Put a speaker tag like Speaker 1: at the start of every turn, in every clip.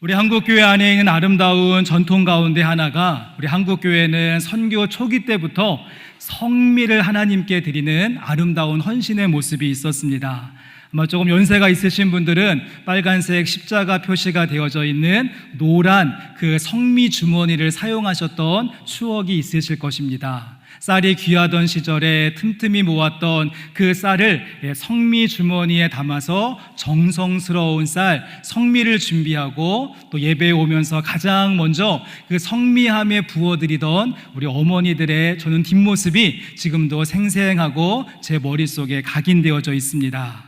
Speaker 1: 우리 한국교회 안에 있는 아름다운 전통 가운데 하나가, 우리 한국교회는 선교 초기 때부터 성미를 하나님께 드리는 아름다운 헌신의 모습이 있었습니다. 아마 조금 연세가 있으신 분들은 빨간색 십자가 표시가 되어져 있는 노란 그 성미 주머니를 사용하셨던 추억이 있으실 것입니다. 쌀이 귀하던 시절에 틈틈이 모았던 그 쌀을 성미 주머니에 담아서 정성스러운 쌀, 성미를 준비하고 또 예배에 오면서 가장 먼저 그 성미함에 부어드리던 우리 어머니들의 저는 뒷모습이 지금도 생생하고 제 머릿속에 각인되어져 있습니다.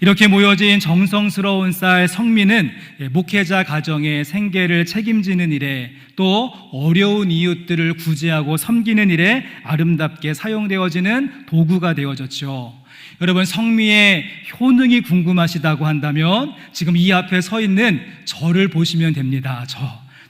Speaker 1: 이렇게 모여진 정성스러운 쌀 성미는 목회자 가정의 생계를 책임지는 일에, 또 어려운 이웃들을 구제하고 섬기는 일에 아름답게 사용되어지는 도구가 되어졌죠. 여러분, 성미의 효능이 궁금하시다고 한다면 지금 이 앞에 서 있는 저를 보시면 됩니다.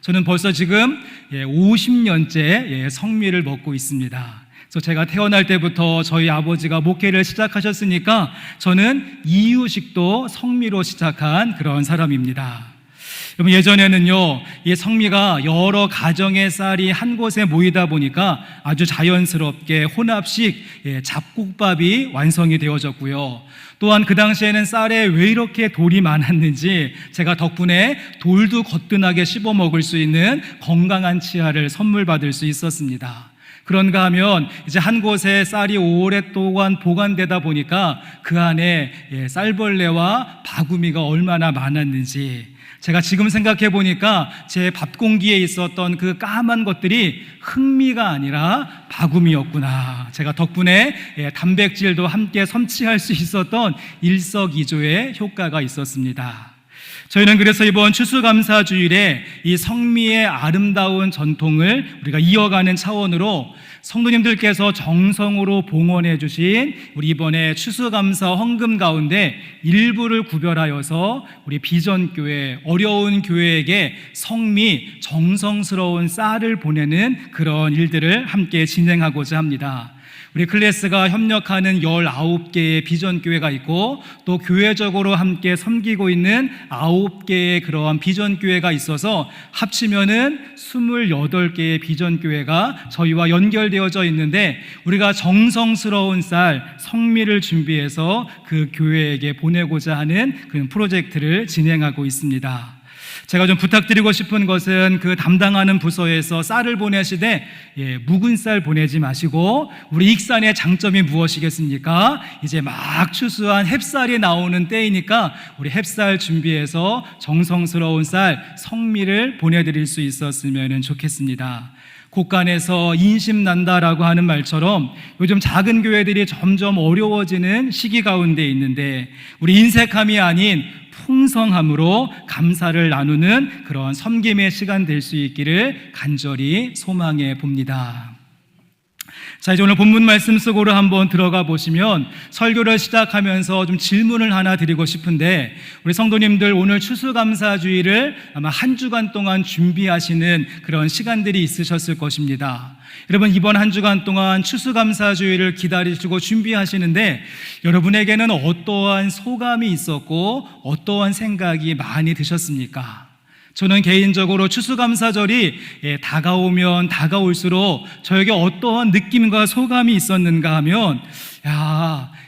Speaker 1: 저는 벌써 지금 50년째 성미를 먹고 있습니다. 그래서 제가 태어날 때부터 저희 아버지가 목회를 시작하셨으니까 저는 이유식도 성미로 시작한 그런 사람입니다. 여러분, 예전에는요, 이 성미가 여러 가정의 쌀이 한 곳에 모이다 보니까 아주 자연스럽게 혼합식 잡곡밥이 완성이 되어졌고요. 또한 그 당시에는 쌀에 왜 이렇게 돌이 많았는지 제가 덕분에 돌도 거뜬하게 씹어 먹을 수 있는 건강한 치아를 선물 받을 수 있었습니다. 그런가 하면 이제 한 곳에 쌀이 오랫동안 보관되다 보니까 그 안에 쌀벌레와 바구미가 얼마나 많았는지, 제가 지금 생각해 보니까 제 밥 공기에 있었던 그 까만 것들이 흑미가 아니라 바구미였구나. 제가 덕분에 단백질도 함께 섭취할 수 있었던 일석이조의 효과가 있었습니다. 저희는 그래서 이번 추수감사주일에 이 성미의 아름다운 전통을 우리가 이어가는 차원으로 성도님들께서 정성으로 봉헌해 주신 우리 이번에 추수감사 헌금 가운데 일부를 구별하여서 우리 비전교회, 어려운 교회에게 성미, 정성스러운 쌀을 보내는 그런 일들을 함께 진행하고자 합니다. 우리 클래스가 협력하는 19개의 비전교회가 있고, 또 교회적으로 함께 섬기고 있는 9개의 그러한 비전교회가 있어서 합치면은 28개의 비전교회가 저희와 연결되어져 있는데, 우리가 정성스러운 쌀, 성미를 준비해서 그 교회에게 보내고자 하는 그런 프로젝트를 진행하고 있습니다. 제가 좀 부탁드리고 싶은 것은 그 담당하는 부서에서 쌀을 보내시되 묵은 쌀 보내지 마시고, 우리 익산의 장점이 무엇이겠습니까? 이제 막 추수한 햅쌀이 나오는 때이니까 우리 햅쌀 준비해서 정성스러운 쌀, 성미를 보내드릴 수 있었으면 좋겠습니다. 곳간에서 인심난다라고 하는 말처럼 요즘 작은 교회들이 점점 어려워지는 시기 가운데 있는데, 우리 인색함이 아닌 풍성함으로 감사를 나누는 그런 섬김의 시간 될 수 있기를 간절히 소망해 봅니다. 자, 이제 오늘 본문 말씀 속으로 한번 들어가 보시면, 설교를 시작하면서 좀 질문을 하나 드리고 싶은데, 우리 성도님들 오늘 추수감사주일을 아마 한 주간 동안 준비하시는 그런 시간들이 있으셨을 것입니다. 여러분, 이번 한 주간 동안 추수감사주일을 기다리시고 준비하시는데 여러분에게는 어떠한 소감이 있었고 어떠한 생각이 많이 드셨습니까? 저는 개인적으로 추수감사절이 다가오면 다가올수록 저에게 어떠한 느낌과 소감이 있었는가 하면,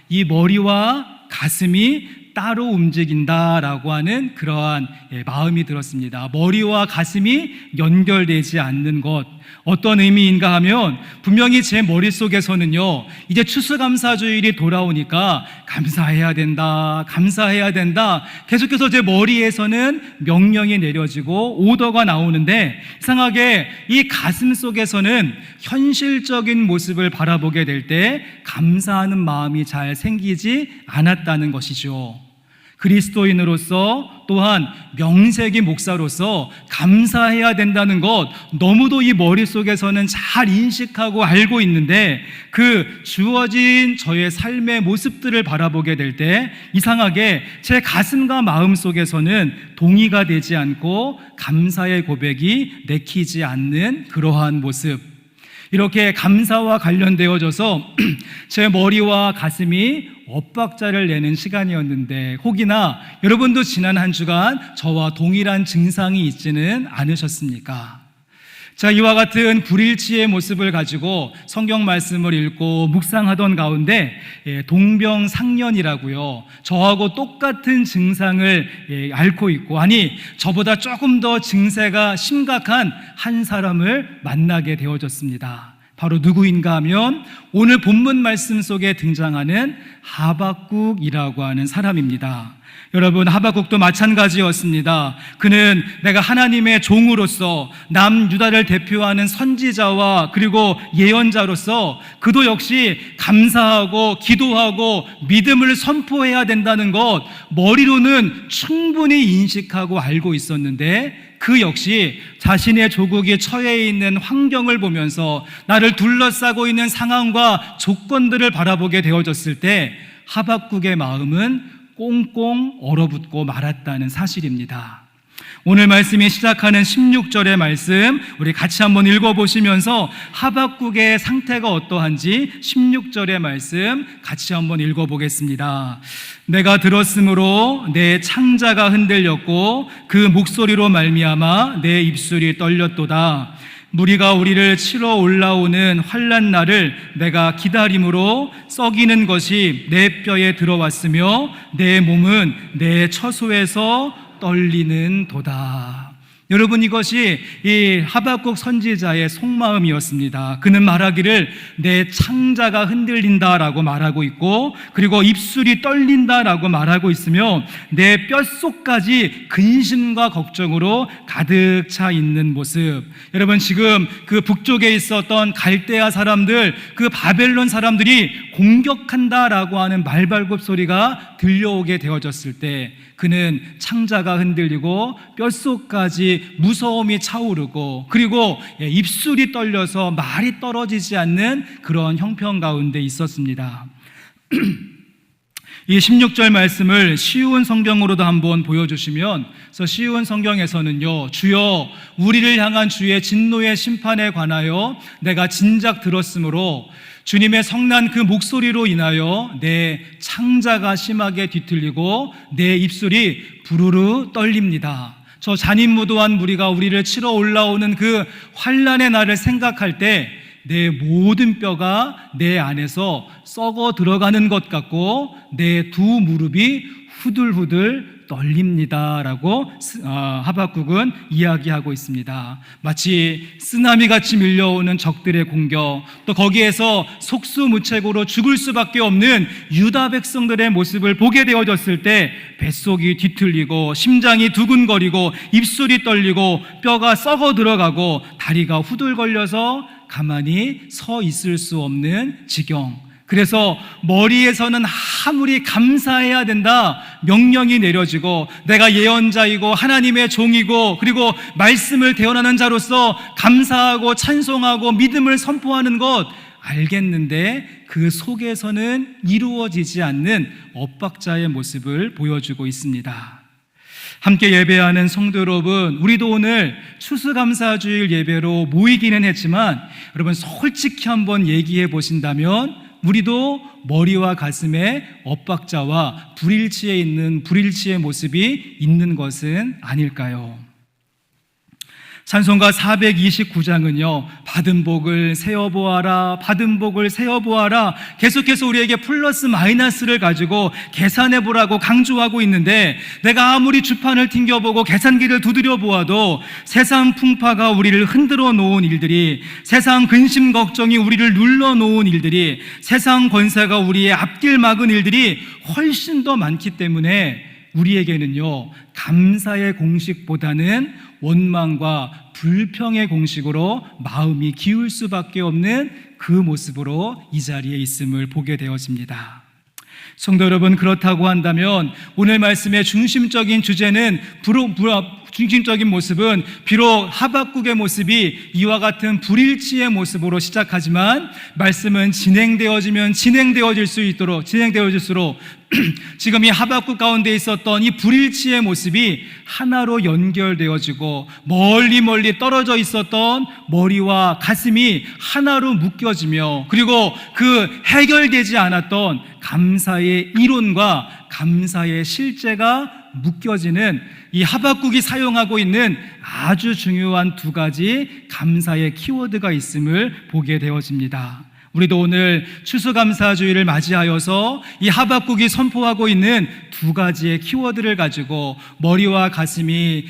Speaker 1: 이 머리와 가슴이 따로 움직인다라고 하는 그러한 마음이 들었습니다. 머리와 가슴이 연결되지 않는 것, 어떤 의미인가 하면, 분명히 제 머릿속에서는요, 이제 추수감사주일이 돌아오니까 감사해야 된다, 감사해야 된다, 계속해서 제 머리에서는 명령이 내려지고 오더가 나오는데, 이상하게 이 가슴 속에서는 현실적인 모습을 바라보게 될 때 감사하는 마음이 잘 생기지 않았다는 것이죠. 그리스도인으로서, 또한 명색이 목사로서 감사해야 된다는 것, 너무도 이 머릿속에서는 잘 인식하고 알고 있는데, 그 주어진 저의 삶의 모습들을 바라보게 될 때 이상하게 제 가슴과 마음 속에서는 동의가 되지 않고 감사의 고백이 내키지 않는 그러한 모습. 이렇게 감사와 관련되어져서 제 머리와 가슴이 엇박자를 내는 시간이었는데, 혹이나 여러분도 지난 한 주간 저와 동일한 증상이 있지는 않으셨습니까? 자, 이와 같은 불일치의 모습을 가지고 성경 말씀을 읽고 묵상하던 가운데 동병상련이라고요, 저하고 똑같은 증상을 앓고 있고, 아니 저보다 조금 더 증세가 심각한 한 사람을 만나게 되어졌습니다. 바로 누구인가 하면 오늘 본문 말씀 속에 등장하는 하박국이라고 하는 사람입니다. 여러분, 하박국도 마찬가지였습니다. 그는 내가 하나님의 종으로서 남유다를 대표하는 선지자와 그리고 예언자로서 그도 역시 감사하고 기도하고 믿음을 선포해야 된다는 것 머리로는 충분히 인식하고 알고 있었는데, 그 역시 자신의 조국이 처해 있는 환경을 보면서 나를 둘러싸고 있는 상황과 조건들을 바라보게 되어졌을 때 하박국의 마음은 꽁꽁 얼어붙고 말았다는 사실입니다. 오늘 말씀이 시작하는 16절의 말씀, 우리 같이 한번 읽어보시면서 하박국의 상태가 어떠한지 16절의 말씀 같이 한번 읽어보겠습니다. 내가 들었으므로 내 창자가 흔들렸고 그 목소리로 말미암아 내 입술이 떨렸도다. 무리가 우리를 치러 올라오는 환난 날을 내가 기다림으로 썩이는 것이 내 뼈에 들어왔으며 내 몸은 내 처소에서 떨리는 도다. 여러분, 이것이 이 하박국 선지자의 속마음이었습니다. 그는 말하기를 내 창자가 흔들린다라고 말하고 있고, 그리고 입술이 떨린다라고 말하고 있으며 내 뼛속까지 근심과 걱정으로 가득 차 있는 모습. 여러분, 지금 그 북쪽에 있었던 갈대아 사람들, 그 바벨론 사람들이 공격한다라고 하는 말발굽 소리가 들려오게 되어졌을 때 그는 창자가 흔들리고 뼛속까지 무서움이 차오르고, 그리고 입술이 떨려서 말이 떨어지지 않는 그런 형편 가운데 있었습니다. 이 16절 말씀을 쉬운 성경으로도 한번 보여주시면, 그래서 쉬운 성경에서는요, 주여 우리를 향한 주의 진노의 심판에 관하여 내가 진작 들었으므로 주님의 성난 그 목소리로 인하여 내 창자가 심하게 뒤틀리고 내 입술이 부르르 떨립니다. 저 잔인무도한 무리가 우리를 치러 올라오는 그 환난의 날을 생각할 때 내 모든 뼈가 내 안에서 썩어 들어가는 것 같고 내 두 무릎이 후들후들 떨립니다라고 하박국은 이야기하고 있습니다. 마치 쓰나미같이 밀려오는 적들의 공격, 또 거기에서 속수무책으로 죽을 수밖에 없는 유다 백성들의 모습을 보게 되어졌을 때 뱃속이 뒤틀리고 심장이 두근거리고 입술이 떨리고 뼈가 썩어 들어가고 다리가 후들걸려서 가만히 서 있을 수 없는 지경. 그래서 머리에서는 아무리 감사해야 된다 명령이 내려지고, 내가 예언자이고 하나님의 종이고 그리고 말씀을 대언하는 자로서 감사하고 찬송하고 믿음을 선포하는 것 알겠는데 그 속에서는 이루어지지 않는 엇박자의 모습을 보여주고 있습니다. 함께 예배하는 성도 여러분, 우리도 오늘 추수감사주일 예배로 모이기는 했지만 여러분, 솔직히 한번 얘기해 보신다면 우리도 머리와 가슴에 엇박자와 불일치의 모습이 있는 것은 아닐까요? 찬송가 429장은요, 받은 복을 세어보아라, 받은 복을 세어보아라, 계속해서 우리에게 플러스 마이너스를 가지고 계산해보라고 강조하고 있는데, 내가 아무리 주판을 튕겨보고 계산기를 두드려 보아도 세상 풍파가 우리를 흔들어 놓은 일들이, 세상 근심 걱정이 우리를 눌러 놓은 일들이, 세상 권세가 우리의 앞길 막은 일들이 훨씬 더 많기 때문에 우리에게는요, 감사의 공식보다는 원망과 불평의 공식으로 마음이 기울 수밖에 없는 그 모습으로 이 자리에 있음을 보게 되어집니다. 성도 여러분, 그렇다고 한다면 오늘 말씀의 중심적인 주제는 중심적인 모습은 비록 하박국의 모습이 이와 같은 불일치의 모습으로 시작하지만 말씀은 진행되어질수록 지금 이 하박국 가운데 있었던 이 불일치의 모습이 하나로 연결되어지고 멀리 떨어져 있었던 머리와 가슴이 하나로 묶여지며, 그리고 그 해결되지 않았던 감사의 이론과 감사의 실제가 묶여지는, 이 하박국이 사용하고 있는 아주 중요한 두 가지 감사의 키워드가 있음을 보게 되어집니다. 우리도 오늘 추수감사주의를 맞이하여서 이 하박국이 선포하고 있는 두 가지의 키워드를 가지고 머리와 가슴이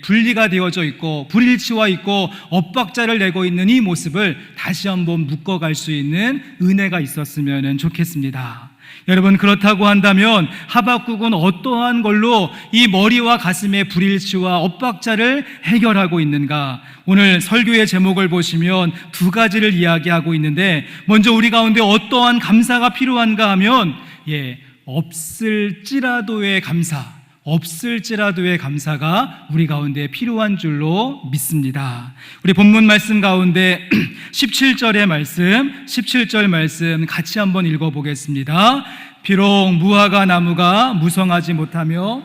Speaker 1: 분리가 되어져 있고 불일치와 있고 엇박자를 내고 있는 이 모습을 다시 한번 묶어갈 수 있는 은혜가 있었으면 좋겠습니다. 여러분, 그렇다고 한다면 하박국은 어떠한 걸로 이 머리와 가슴의 불일치와 엇박자를 해결하고 있는가? 오늘 설교의 제목을 보시면 두 가지를 이야기하고 있는데, 먼저 우리 가운데 어떠한 감사가 필요한가 하면 없을지라도의 감사, 없을지라도의 감사가 우리 가운데 필요한 줄로 믿습니다. 우리 본문 말씀 가운데 17절의 말씀, 17절 말씀 같이 한번 읽어보겠습니다. 비록 무화과 나무가 무성하지 못하며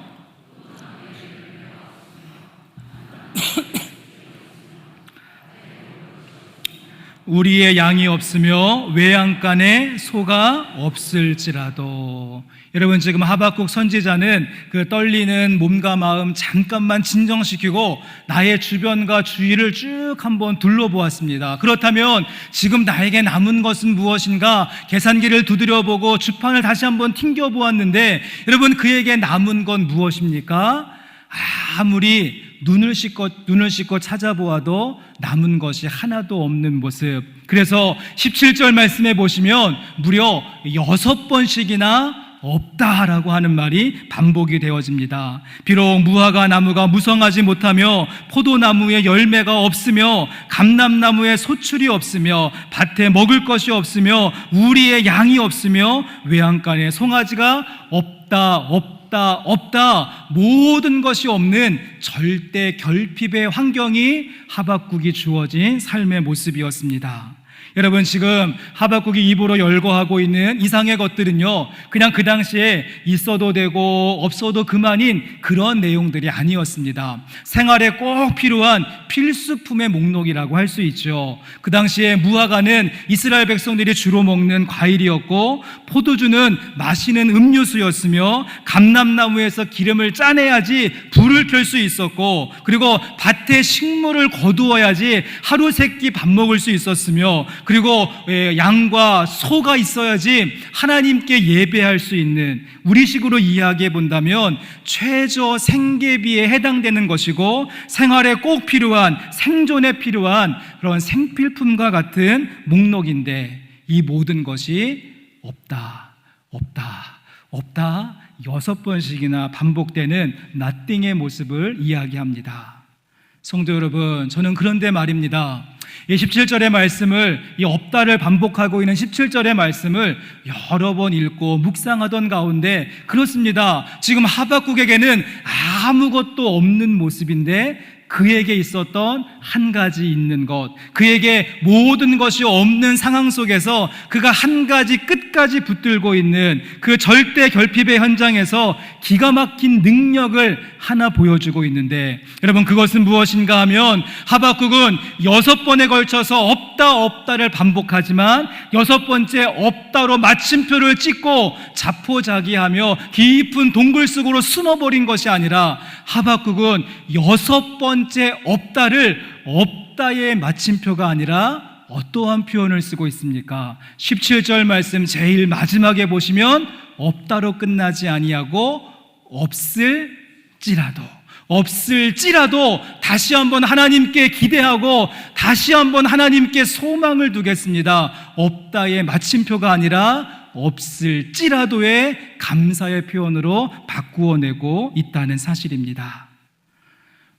Speaker 1: 우리의 양이 없으며 외양간에 소가 없을지라도. 여러분, 지금 하박국 선지자는 그 떨리는 몸과 마음 잠깐만 진정시키고 나의 주변과 주위를 쭉 한번 둘러보았습니다. 그렇다면 지금 나에게 남은 것은 무엇인가? 계산기를 두드려보고 주판을 다시 한번 튕겨보았는데, 여러분, 그에게 남은 건 무엇입니까? 아무리 눈을 씻고 찾아보아도 남은 것이 하나도 없는 모습. 그래서 17절 말씀에 보시면 무려 6번씩이나 없다라고 하는 말이 반복이 되어집니다. 비록 무화과 나무가 무성하지 못하며 포도나무에 열매가 없으며 감람나무에 소출이 없으며 밭에 먹을 것이 없으며 우리의 양이 없으며 외양간에 송아지가 없다, 모든 것이 없는 절대 결핍의 환경이 하박국이 주어진 삶의 모습이었습니다. 여러분, 지금 하박국이 입으로 열거하고 있는 이상의 것들은요, 그냥 그 당시에 있어도 되고 없어도 그만인 그런 내용들이 아니었습니다. 생활에 꼭 필요한 필수품의 목록이라고 할 수 있죠. 그 당시에 무화과는 이스라엘 백성들이 주로 먹는 과일이었고, 포도주는 마시는 음료수였으며, 감람나무에서 기름을 짜내야지 불을 켤 수 있었고, 그리고 밭에 식물을 거두어야지 하루 세끼 밥 먹을 수 있었으며, 그리고 양과 소가 있어야지 하나님께 예배할 수 있는, 우리식으로 이야기해 본다면 최저 생계비에 해당되는 것이고, 생활에 꼭 필요한, 생존에 필요한 그런 생필품과 같은 목록인데, 이 모든 것이 없다 6번씩이나 반복되는 nothing의 모습을 이야기합니다. 성도 여러분, 저는 그런데 말입니다, 이 17절의 말씀을, 이 없다를 반복하고 있는 17절의 말씀을 여러 번 읽고 묵상하던 가운데, 그렇습니다, 지금 하박국에게는 아무것도 없는 모습인데 그에게 있었던 한 가지 있는 것, 그에게 모든 것이 없는 상황 속에서 그가 한 가지 끝까지 붙들고 있는 그 절대 결핍의 현장에서 기가 막힌 능력을 하나 보여주고 있는데, 여러분, 그것은 무엇인가 하면 하박국은 6번에 걸쳐서 없다를 반복하지만 6번째 없다로 마침표를 찍고 자포자기하며 깊은 동굴 속으로 숨어버린 것이 아니라, 하박국은 6번째 없다를 없다의 마침표가 아니라 어떠한 표현을 쓰고 있습니까? 17절 말씀 제일 마지막에 보시면 없다로 끝나지 아니하고 없을지라도 다시 한번 하나님께 기대하고 다시 한번 하나님께 소망을 두겠습니다. 없다의 마침표가 아니라 없을지라도의 감사의 표현으로 바꾸어내고 있다는 사실입니다.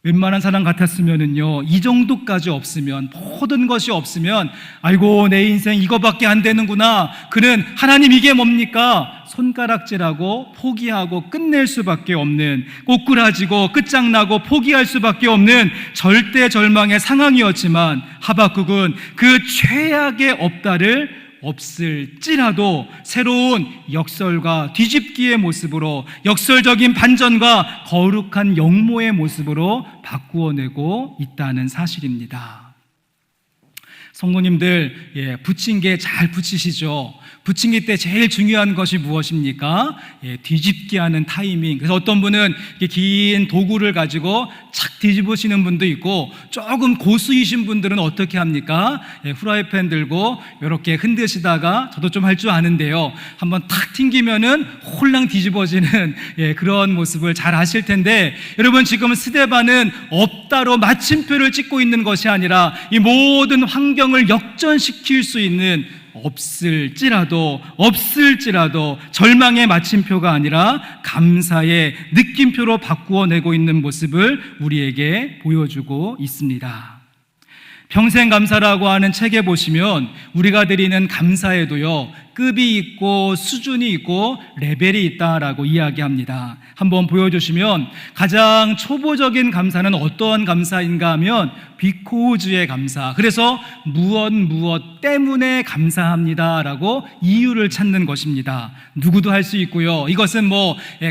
Speaker 1: 웬만한 사람 같았으면은요, 이 정도까지 없으면, 모든 것이 없으면, 아이고 내 인생 이거밖에 안 되는구나, 그는 하나님 이게 뭡니까? 손가락질하고 포기하고 끝낼 수밖에 없는, 꼬꾸라지고 끝장나고 포기할 수밖에 없는 절대 절망의 상황이었지만, 하박국은 그 최악의 없다를 없을지라도 새로운 역설과 뒤집기의 모습으로, 역설적인 반전과 거룩한 영모의 모습으로 바꾸어내고 있다는 사실입니다. 성도님들, 부침개 잘 부치시죠? 부침개 때 제일 중요한 것이 무엇입니까? 뒤집기 하는 타이밍. 그래서 어떤 분은 긴 도구를 가지고 착 뒤집으시는 분도 있고, 조금 고수이신 분들은 어떻게 합니까? 후라이팬 들고 이렇게 흔드시다가, 저도 좀 할 줄 아는데요, 한번 탁 튕기면은 홀랑 뒤집어지는 그런 모습을 잘 아실 텐데, 여러분 지금 스데반은 없다로 마침표를 찍고 있는 것이 아니라 이 모든 환경을 역전시킬 수 있는, 없을지라도 절망의 마침표가 아니라 감사의 느낌표로 바꾸어내고 있는 모습을 우리에게 보여주고 있습니다. 평생 감사라고 하는 책에 보시면 우리가 드리는 감사에도요, 급이 있고 수준이 있고 레벨이 있다라고 이야기합니다. 한번 보여주시면, 가장 초보적인 감사는 어떠한 감사인가 하면 비코즈의 감사. 그래서 무엇 때문에 감사합니다라고 이유를 찾는 것입니다. 누구도 할 수 있고요, 이것은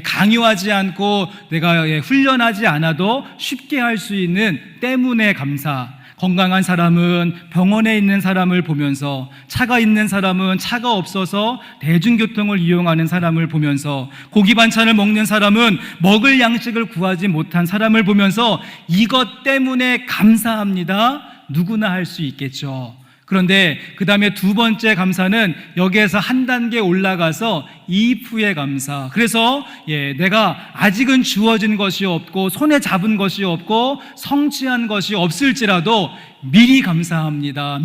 Speaker 1: 강요하지 않고 내가 훈련하지 않아도 쉽게 할 수 있는 때문에 감사. 건강한 사람은 병원에 있는 사람을 보면서, 차가 있는 사람은 차가 없어서 대중교통을 이용하는 사람을 보면서, 고기 반찬을 먹는 사람은 먹을 양식을 구하지 못한 사람을 보면서 이것 때문에 감사합니다. 누구나 할 수 있겠죠. 그런데 그 다음에 두 번째 감사는 여기에서 한 단계 올라가서 if의 감사. 그래서 내가 아직은 주어진 것이 없고 손에 잡은 것이 없고 성취한 것이 없을지라도 미리 감사합니다.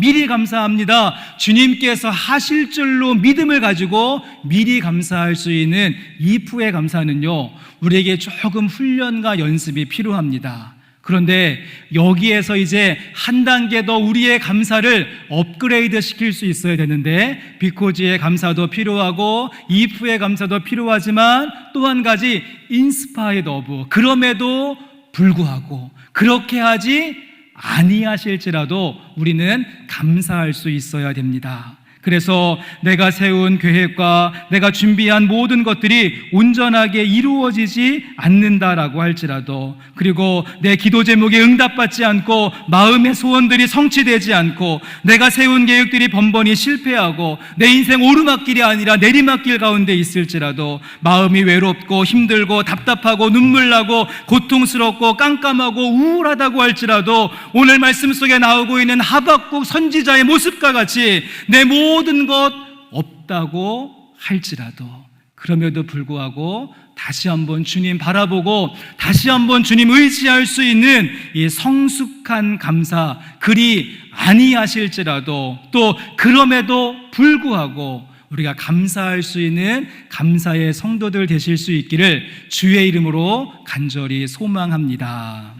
Speaker 1: 주님께서 하실 줄로 믿음을 가지고 미리 감사할 수 있는 if의 감사는요, 우리에게 조금 훈련과 연습이 필요합니다. 그런데 여기에서 이제 한 단계 더 우리의 감사를 업그레이드 시킬 수 있어야 되는데, 비코즈의 감사도 필요하고 if의 감사도 필요하지만 또 한 가지, 인스파이드 오브, 그럼에도 불구하고, 그렇게 하지 아니하실지라도 우리는 감사할 수 있어야 됩니다. 그래서 내가 세운 계획과 내가 준비한 모든 것들이 온전하게 이루어지지 않는다라고 할지라도, 그리고 내 기도 제목이 응답받지 않고 마음의 소원들이 성취되지 않고 내가 세운 계획들이 번번이 실패하고 내 인생 오르막길이 아니라 내리막길 가운데 있을지라도, 마음이 외롭고 힘들고 답답하고 눈물 나고 고통스럽고 깜깜하고 우울하다고 할지라도, 오늘 말씀 속에 나오고 있는 하박국 선지자의 모습과 같이 내 모든 것 없다고 할지라도, 그럼에도 불구하고 다시 한번 주님 바라보고 다시 한번 주님 의지할 수 있는 이 성숙한 감사, 그리 아니하실지라도 또 그럼에도 불구하고 우리가 감사할 수 있는 감사의 성도들 되실 수 있기를 주의 이름으로 간절히 소망합니다.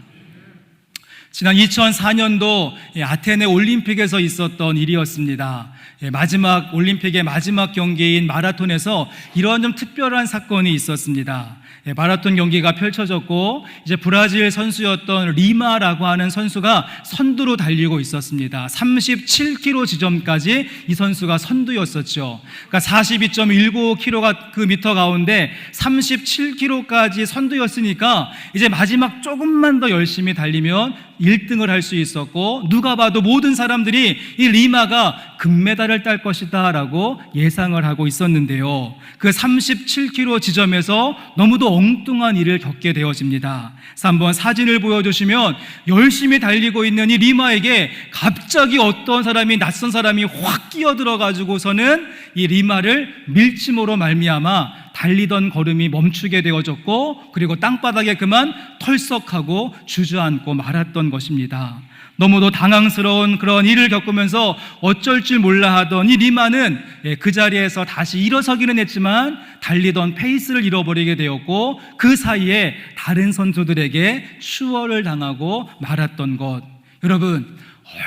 Speaker 1: 지난 2004년도 아테네 올림픽에서 있었던 일이었습니다. 마지막 올림픽의 마지막 경기인 마라톤에서 이런 좀 특별한 사건이 있었습니다. 마라톤 경기가 펼쳐졌고, 이제 브라질 선수였던 리마라고 하는 선수가 선두로 달리고 있었습니다. 37km 지점까지 이 선수가 선두였었죠. 그러니까 42.19km 그 미터 가운데 37km까지 선두였으니까 이제 마지막 조금만 더 열심히 달리면 1등을 할 수 있었고, 누가 봐도 모든 사람들이 이 리마가 금메달을 딸 것이다 라고 예상을 하고 있었는데요, 그 37km 지점에서 너무도 엉뚱한 일을 겪게 되어집니다. 그래서 한번 사진을 보여주시면, 열심히 달리고 있는 이 리마에게 갑자기 어떤 사람이, 낯선 사람이 확 끼어들어가지고서는 이 리마를 밀침으로 말미암아 달리던 걸음이 멈추게 되어졌고, 그리고 땅바닥에 그만 털썩하고 주저앉고 말았던 것입니다. 너무도 당황스러운 그런 일을 겪으면서 어쩔 줄 몰라 하던 이 리마는 그 자리에서 다시 일어서기는 했지만 달리던 페이스를 잃어버리게 되었고, 그 사이에 다른 선수들에게 추월을 당하고 말았던 것, 여러분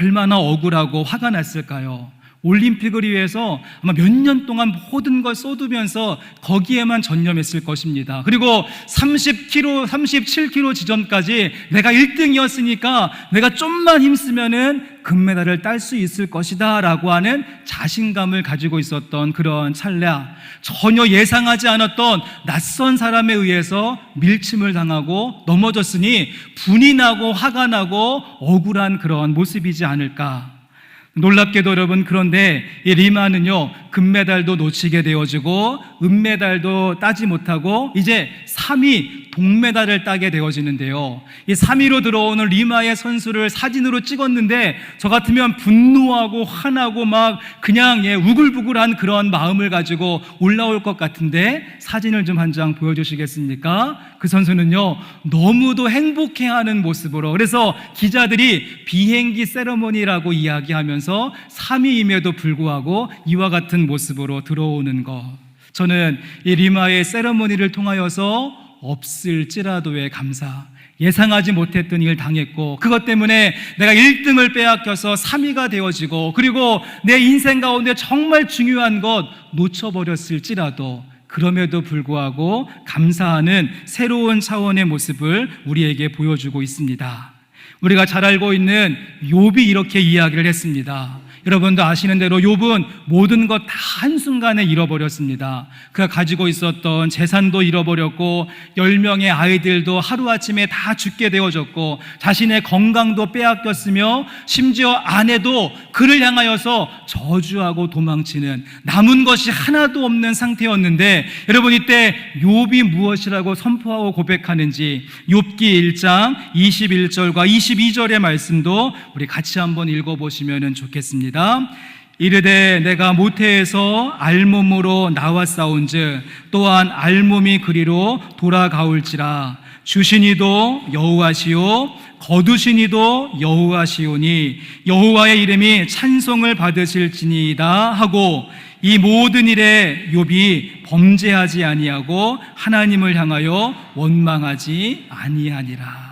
Speaker 1: 얼마나 억울하고 화가 났을까요? 올림픽을 위해서 아마 몇 년 동안 모든 걸 쏟으면서 거기에만 전념했을 것입니다. 그리고 37km 지점까지 내가 1등이었으니까 내가 좀만 힘쓰면은 금메달을 딸 수 있을 것이다 라고 하는 자신감을 가지고 있었던 그런 찰나, 전혀 예상하지 않았던 낯선 사람에 의해서 밀침을 당하고 넘어졌으니 분이 나고 화가 나고 억울한 그런 모습이지 않을까. 놀랍게도 여러분, 그런데 이 리마는요, 금메달도 놓치게 되어지고 은메달도 따지 못하고 이제 3위 동메달을 따게 되어지는데요, 이 3위로 들어오는 리마의 선수를 사진으로 찍었는데 저 같으면 분노하고 화나고 막 그냥 우글부글한 그런 마음을 가지고 올라올 것 같은데, 사진을 좀 한 장 보여주시겠습니까? 그 선수는요, 너무도 행복해하는 모습으로, 그래서 기자들이 비행기 세레머니라고 이야기하면서 3위임에도 불구하고 이와 같은 모습으로 들어오는 것, 저는 이 리마의 세레머니를 통하여서 없을지라도의 감사, 예상하지 못했던 일 당했고 그것 때문에 내가 1등을 빼앗겨서 3위가 되어지고 그리고 내 인생 가운데 정말 중요한 것 놓쳐버렸을지라도 그럼에도 불구하고 감사하는 새로운 차원의 모습을 우리에게 보여주고 있습니다. 우리가 잘 알고 있는 욥이 이렇게 이야기를 했습니다. 여러분도 아시는 대로 욥은 모든 것 다 한순간에 잃어버렸습니다. 그가 가지고 있었던 재산도 잃어버렸고 10명의 아이들도 하루아침에 다 죽게 되어졌고 자신의 건강도 빼앗겼으며 심지어 아내도 그를 향하여서 저주하고 도망치는, 남은 것이 하나도 없는 상태였는데, 여러분 이때 욥이 무엇이라고 선포하고 고백하는지 욥기 1장 21절과 22절의 말씀도 우리 같이 한번 읽어보시면 좋겠습니다. 이르되 내가 모태에서 알몸으로 나왔사온즉 또한 알몸이 그리로 돌아가올지라. 주시니도 여호와시요 거두시니도 여호와시오니 여호와의 이름이 찬송을 받으실지니이다 하고, 이 모든 일에 욥이 범죄하지 아니하고 하나님을 향하여 원망하지 아니하니라.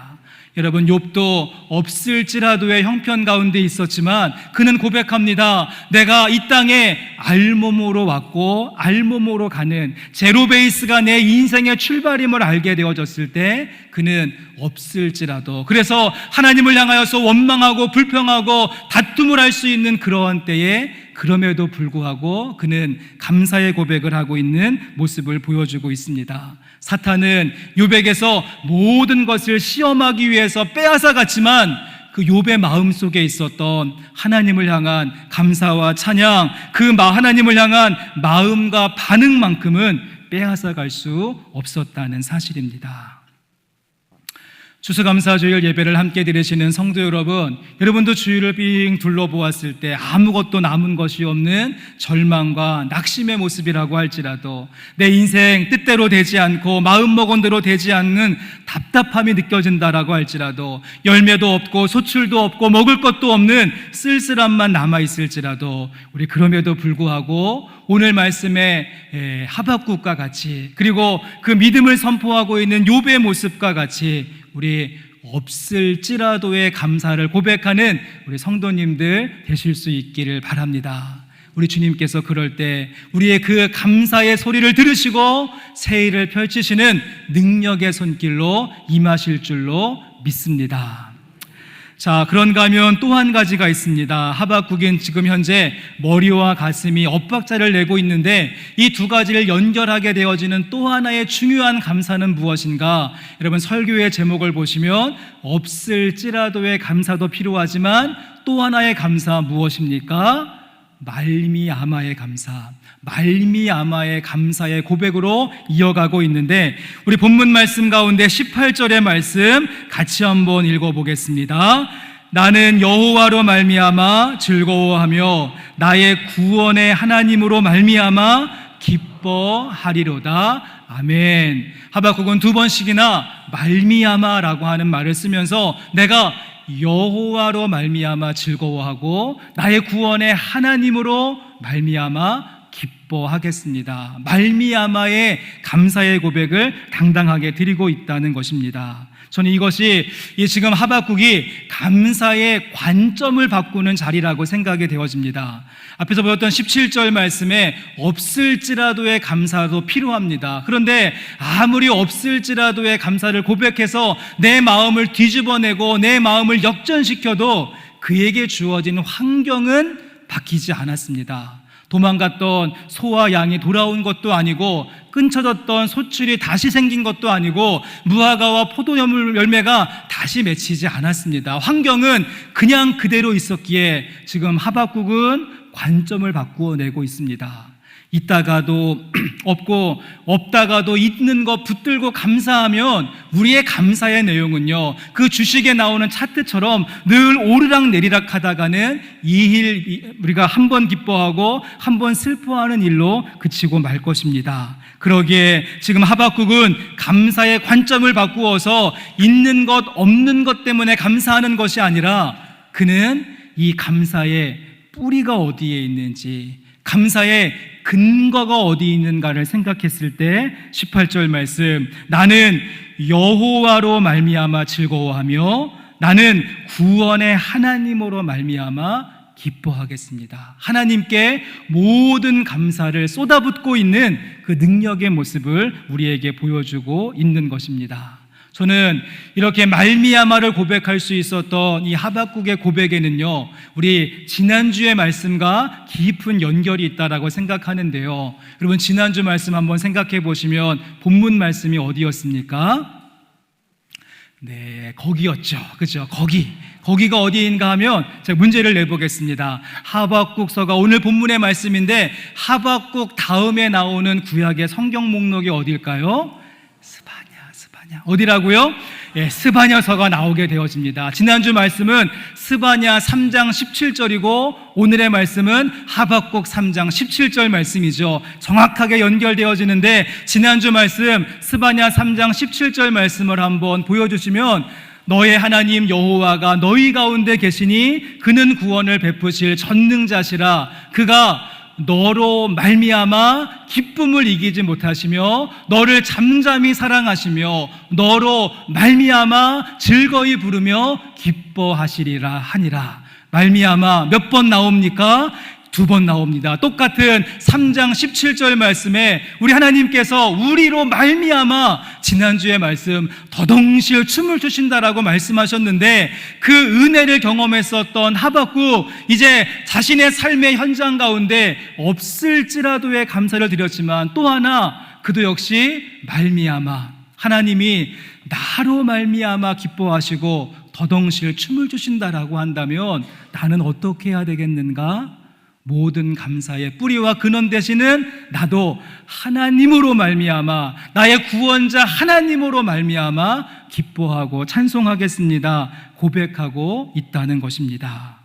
Speaker 1: 여러분, 욥도 없을지라도의 형편 가운데 있었지만 그는 고백합니다. 내가 이 땅에 알몸으로 왔고 알몸으로 가는, 제로 베이스가 내 인생의 출발임을 알게 되어졌을 때 그는 없을지라도, 그래서 하나님을 향하여서 원망하고 불평하고 다툼을 할 수 있는 그러한 때에 그럼에도 불구하고 그는 감사의 고백을 하고 있는 모습을 보여주고 있습니다. 사탄은 욥에게서 모든 것을 시험하기 위해서 빼앗아 갔지만 그 욥의 마음속에 있었던 하나님을 향한 감사와 찬양, 그 하나님을 향한 마음과 반응만큼은 빼앗아 갈 수 없었다는 사실입니다. 추수감사주일 예배를 함께 드리시는 성도 여러분, 여러분도 주위를 빙 둘러보았을 때 아무것도 남은 것이 없는 절망과 낙심의 모습이라고 할지라도, 내 인생 뜻대로 되지 않고 마음먹은 대로 되지 않는 답답함이 느껴진다라고 할지라도, 열매도 없고 소출도 없고 먹을 것도 없는 쓸쓸함만 남아있을지라도, 우리 그럼에도 불구하고 오늘 말씀의 하박국과 같이, 그리고 그 믿음을 선포하고 있는 욥의 모습과 같이 우리 없을지라도의 감사를 고백하는 우리 성도님들 되실 수 있기를 바랍니다. 우리 주님께서 그럴 때 우리의 그 감사의 소리를 들으시고 새일을 펼치시는 능력의 손길로 임하실 줄로 믿습니다. 자, 그런가 하면 또 한 가지가 있습니다. 하박국은 지금 현재 머리와 가슴이 엇박자를 내고 있는데 이 두 가지를 연결하게 되어지는 또 하나의 중요한 감사는 무엇인가? 여러분, 설교의 제목을 보시면 없을지라도의 감사도 필요하지만 또 하나의 감사 무엇입니까? 말미암아의 감사, 말미암아의 감사의 고백으로 이어가고 있는데, 우리 본문 말씀 가운데 18절의 말씀 같이 한번 읽어보겠습니다. 나는 여호와로 말미암아 즐거워하며 나의 구원의 하나님으로 말미암아 기뻐하리로다. 아멘. 하박국은 두 번씩이나 말미암아라고 하는 말을 쓰면서 내가 여호와로 말미암아 즐거워하고 나의 구원의 하나님으로 말미암아 기뻐하겠습니다. 말미암아의 감사의 고백을 당당하게 드리고 있다는 것입니다. 저는 이것이 지금 하박국이 감사의 관점을 바꾸는 자리라고 생각이 되어집니다. 앞에서 보였던 17절 말씀에 없을지라도의 감사도 필요합니다. 그런데 아무리 없을지라도의 감사를 고백해서 내 마음을 뒤집어내고 내 마음을 역전시켜도 그에게 주어진 환경은 바뀌지 않았습니다. 도망갔던 소와 양이 돌아온 것도 아니고 끊쳐졌던 소출이 다시 생긴 것도 아니고 무화과와 포도 열매가 다시 맺히지 않았습니다. 환경은 그냥 그대로 있었기에 지금 하박국은 관점을 바꾸어 내고 있습니다. 있다가도 없고 없다가도 있는 것 붙들고 감사하면 우리의 감사의 내용은요, 그 주식에 나오는 차트처럼 늘 오르락 내리락 하다가는 우리가 한 번 기뻐하고 한 번 슬퍼하는 일로 그치고 말 것입니다. 그러기에 지금 하박국은 감사의 관점을 바꾸어서 있는 것 없는 것 때문에 감사하는 것이 아니라 그는 이 감사의 뿌리가 어디에 있는지, 감사의 근거가 어디 있는가를 생각했을 때 18절 말씀, 나는 여호와로 말미암아 즐거워하며 나는 구원의 하나님으로 말미암아 기뻐하겠습니다. 하나님께 모든 감사를 쏟아붓고 있는 그 능력의 모습을 우리에게 보여주고 있는 것입니다. 저는 이렇게 말미암아를 고백할 수 있었던 이 하박국의 고백에는요, 우리 지난주의 말씀과 깊은 연결이 있다라고 생각하는데요. 여러분, 지난주 말씀 한번 생각해 보시면 본문 말씀이 어디였습니까? 네, 거기였죠. 그죠? 거기가 어디인가 하면 제가 문제를 내보겠습니다. 하박국서가 오늘 본문의 말씀인데 하박국 다음에 나오는 구약의 성경 목록이 어딜까요? 스바냐. 어디라고요? 예, 스바냐서가 나오게 되어집니다. 지난주 말씀은 스바냐 3장 17절이고 오늘의 말씀은 하박국 3장 17절 말씀이죠. 정확하게 연결되어지는데 지난주 말씀 스바냐 3장 17절 말씀을 한번 보여주시면, 너의 하나님 여호와가 너희 가운데 계시니 그는 구원을 베푸실 전능자시라. 그가 너로 말미암아 기쁨을 이기지 못하시며 너를 잠잠히 사랑하시며 너로 말미암아 즐거이 부르며 기뻐하시리라 하니라. 말미암아 몇 번 나옵니까? 2번 나옵니다. 똑같은 3장 17절 말씀에 우리 하나님께서 우리로 말미암아 지난주에 말씀 더덩실 춤을 추신다라고 말씀하셨는데, 그 은혜를 경험했었던 하박국, 이제 자신의 삶의 현장 가운데 없을지라도의 감사를 드렸지만 또 하나 그도 역시 말미암아, 하나님이 나로 말미암아 기뻐하시고 더덩실 춤을 추신다라고 한다면 나는 어떻게 해야 되겠는가? 모든 감사의 뿌리와 근원 되시는 나도 하나님으로 말미암아, 나의 구원자 하나님으로 말미암아 기뻐하고 찬송하겠습니다 고백하고 있다는 것입니다.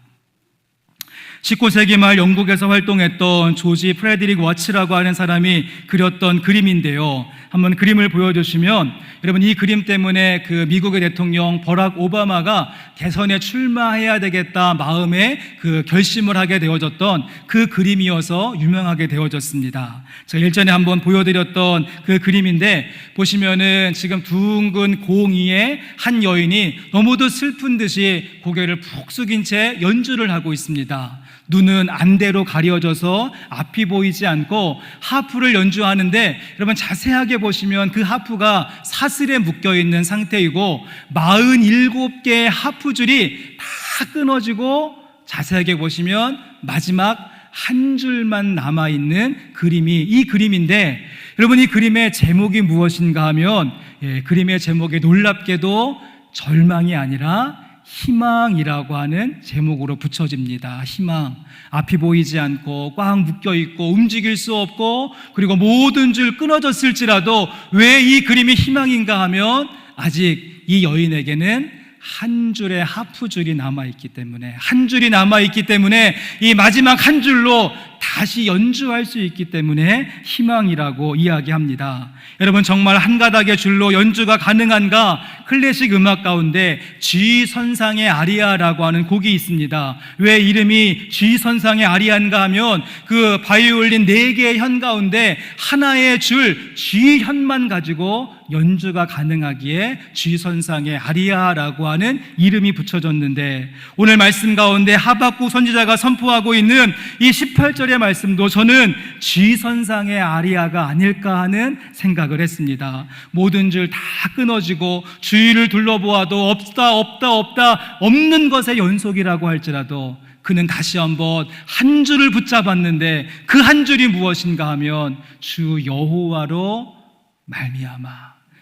Speaker 1: 19세기 말 영국에서 활동했던 조지 프레드릭 워츠라고 하는 사람이 그렸던 그림인데요. 한번 그림을 보여주시면, 여러분, 이 그림 때문에 그 미국의 대통령 버락 오바마가 대선에 출마해야 되겠다 마음에 그 결심을 하게 되어졌던 그 그림이어서 유명하게 되어졌습니다. 제가 일전에 한번 보여드렸던 그 그림인데, 보시면은 지금 둥근 공 위에 한 여인이 너무도 슬픈 듯이 고개를 푹 숙인 채 연주를 하고 있습니다. 눈은 안대로 가려져서 앞이 보이지 않고 하프를 연주하는데, 여러분 자세하게 보시면 그 하프가 사슬에 묶여있는 상태이고 47개의 하프줄이 다 끊어지고, 자세하게 보시면 마지막 한 줄만 남아있는 그림이 이 그림인데, 여러분 이 그림의 제목이 무엇인가 하면, 그림의 제목이 놀랍게도 절망이 아니라 희망이라고 하는 제목으로 붙여집니다. 희망. 앞이 보이지 않고 꽉 묶여있고 움직일 수 없고, 그리고 모든 줄 끊어졌을지라도 왜 이 그림이 희망인가 하면, 아직 이 여인에게는 한 줄의 하프줄이 남아있기 때문에, 한 줄이 남아있기 때문에 이 마지막 한 줄로 다시 연주할 수 있기 때문에 희망이라고 이야기합니다. 여러분, 정말 한 가닥의 줄로 연주가 가능한가? 클래식 음악 가운데 G선상의 아리아라고 하는 곡이 있습니다. 왜 이름이 G선상의 아리아인가 하면, 그 바이올린 4개의 현 가운데 하나의 줄 G현만 가지고 연주가 가능하기에 쥐선상의 아리아라고 하는 이름이 붙여졌는데, 오늘 말씀 가운데 하박국 선지자가 선포하고 있는 이 18절의 말씀도 저는 쥐선상의 아리아가 아닐까 하는 생각을 했습니다. 모든 줄 다 끊어지고 주위를 둘러보아도 없다 없는 것의 연속이라고 할지라도 그는 다시 한번 한 줄을 붙잡았는데, 그 한 줄이 무엇인가 하면 주 여호와로 말미암아,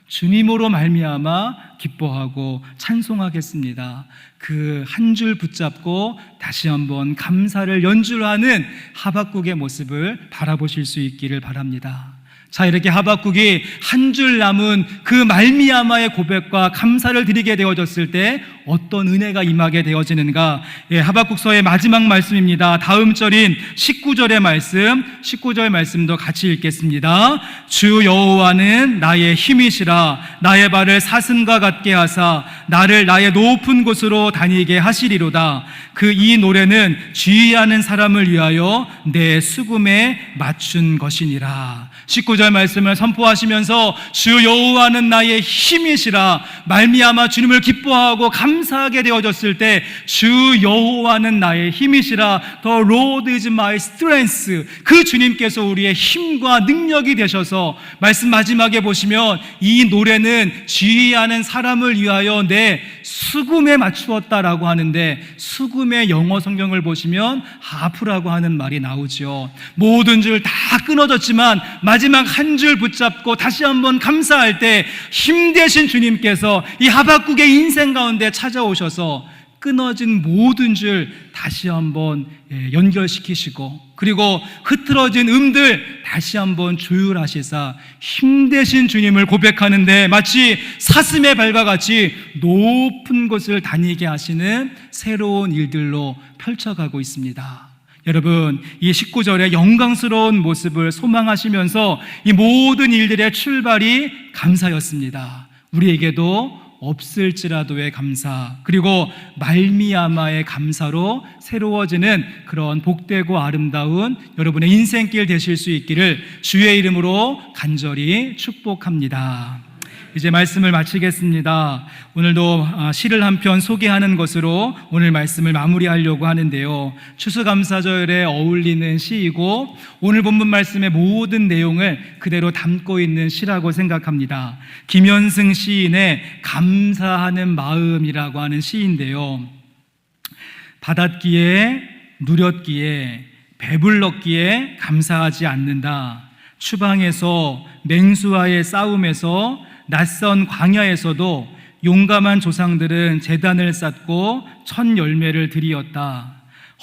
Speaker 1: 주님으로 말미암아 기뻐하고 찬송하겠습니다. 그 한 줄 붙잡고 다시 한번 감사를 연주하는 하박국의 모습을 바라보실 수 있기를 바랍니다. 자, 이렇게 하박국이 한 줄 남은 그 말미암아의 고백과 감사를 드리게 되어졌을 때 어떤 은혜가 임하게 되어지는가? 하박국서의 마지막 말씀입니다. 다음 절인 19절의 말씀, 19절 말씀도 같이 읽겠습니다. 주 여호와는 나의 힘이시라. 나의 발을 사슴과 같게 하사 나를 나의 높은 곳으로 다니게 하시리로다. 그 이 노래는 지휘하는 사람을 위하여 내 수금에 맞춘 것이니라. 19절 말씀을 선포하시면서 주 여호와는 나의 힘이시라, 말미암아 주님을 기뻐하고 감사하게 되어졌을 때 주 여호와는 나의 힘이시라, The Lord is my strength, 그 주님께서 우리의 힘과 능력이 되셔서, 말씀 마지막에 보시면 이 노래는 지휘하는 사람을 위하여 내 수금에 맞추었다라고 하는데, 수금의 영어 성경을 보시면 하프라고 하는 말이 나오죠. 모든 줄 다 끊어졌지만 마지막 한 줄 붙잡고 다시 한번 감사할 때 힘되신 주님께서 이 하박국의 인생 가운데 찾아오셔서 끊어진 모든 줄 다시 한번 연결시키시고, 그리고 흐트러진 음들 다시 한번 조율하시사 힘되신 주님을 고백하는데 마치 사슴의 발과 같이 높은 곳을 다니게 하시는 새로운 일들로 펼쳐가고 있습니다. 여러분, 이 19절의 영광스러운 모습을 소망하시면서 이 모든 일들의 출발이 감사였습니다. 우리에게도 없을지라도의 감사, 그리고 말미암아의 감사로 새로워지는 그런 복되고 아름다운 여러분의 인생길 되실 수 있기를 주의 이름으로 간절히 축복합니다. 이제 말씀을 마치겠습니다. 오늘도 시를 한 편 소개하는 것으로 오늘 말씀을 마무리하려고 하는데요, 추수감사절에 어울리는 시이고 오늘 본문 말씀의 모든 내용을 그대로 담고 있는 시라고 생각합니다. 김현승 시인의 감사하는 마음이라고 하는 시인데요, 받았기에 누렸기에 배불렀기에 감사하지 않는다. 추방에서 맹수와의 싸움에서 낯선 광야에서도 용감한 조상들은 제단을 쌓고 첫 열매를 드리었다.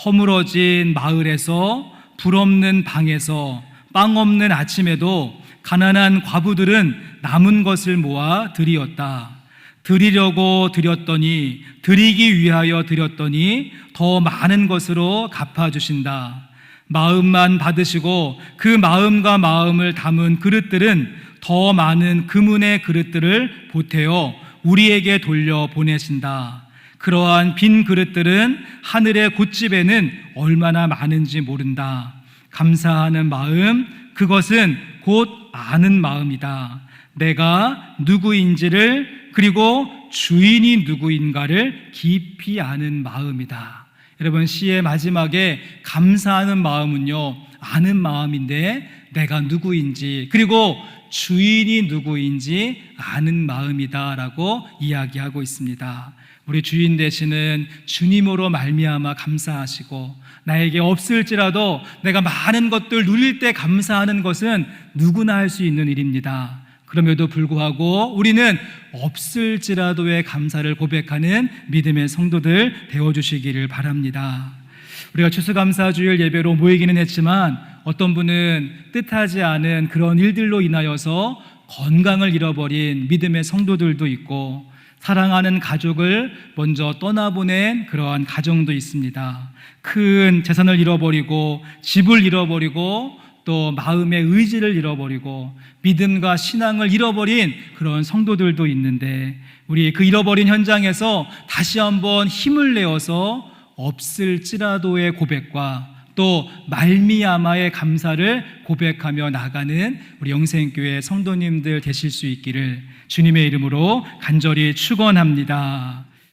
Speaker 1: 허물어진 마을에서, 불없는 방에서, 빵 없는 아침에도 가난한 과부들은 남은 것을 모아 드리었다. 드리려고 드렸더니, 드리기 위하여 드렸더니 더 많은 것으로 갚아주신다. 마음만 받으시고 그 마음과 마음을 담은 그릇들은 더 많은 금은의 그릇들을 보태어 우리에게 돌려 보내신다. 그러한 빈 그릇들은 하늘의 곶집에는 얼마나 많은지 모른다. 감사하는 마음, 그것은 곧 아는 마음이다. 내가 누구인지를, 그리고 주인이 누구인가를 깊이 아는 마음이다. 여러분, 시의 마지막에 감사하는 마음은요, 아는 마음인데 내가 누구인지, 그리고 주인이 누구인지 아는 마음이다라고 이야기하고 있습니다. 우리 주인 되시는 주님으로 말미암아 감사하시고, 나에게 없을지라도 내가 많은 것들 누릴 때 감사하는 것은 누구나 할 수 있는 일입니다. 그럼에도 불구하고 우리는 없을지라도의 감사를 고백하는 믿음의 성도들 되어주시기를 바랍니다. 우리가 추수감사주일 예배로 모이기는 했지만 어떤 분은 뜻하지 않은 그런 일들로 인하여서 건강을 잃어버린 믿음의 성도들도 있고, 사랑하는 가족을 먼저 떠나보낸 그러한 가정도 있습니다. 큰 재산을 잃어버리고, 집을 잃어버리고, 또 마음의 의지를 잃어버리고, 믿음과 신앙을 잃어버린 그런 성도들도 있는데, 우리 그 잃어버린 현장에서 다시 한번 힘을 내어서 없을지라도의 고백과 또 말미암아의 감사를 고백하며 나가는 우리 영생교회 성도님들 되실 수 있기를 주님의 이름으로 간절히 축원합니다.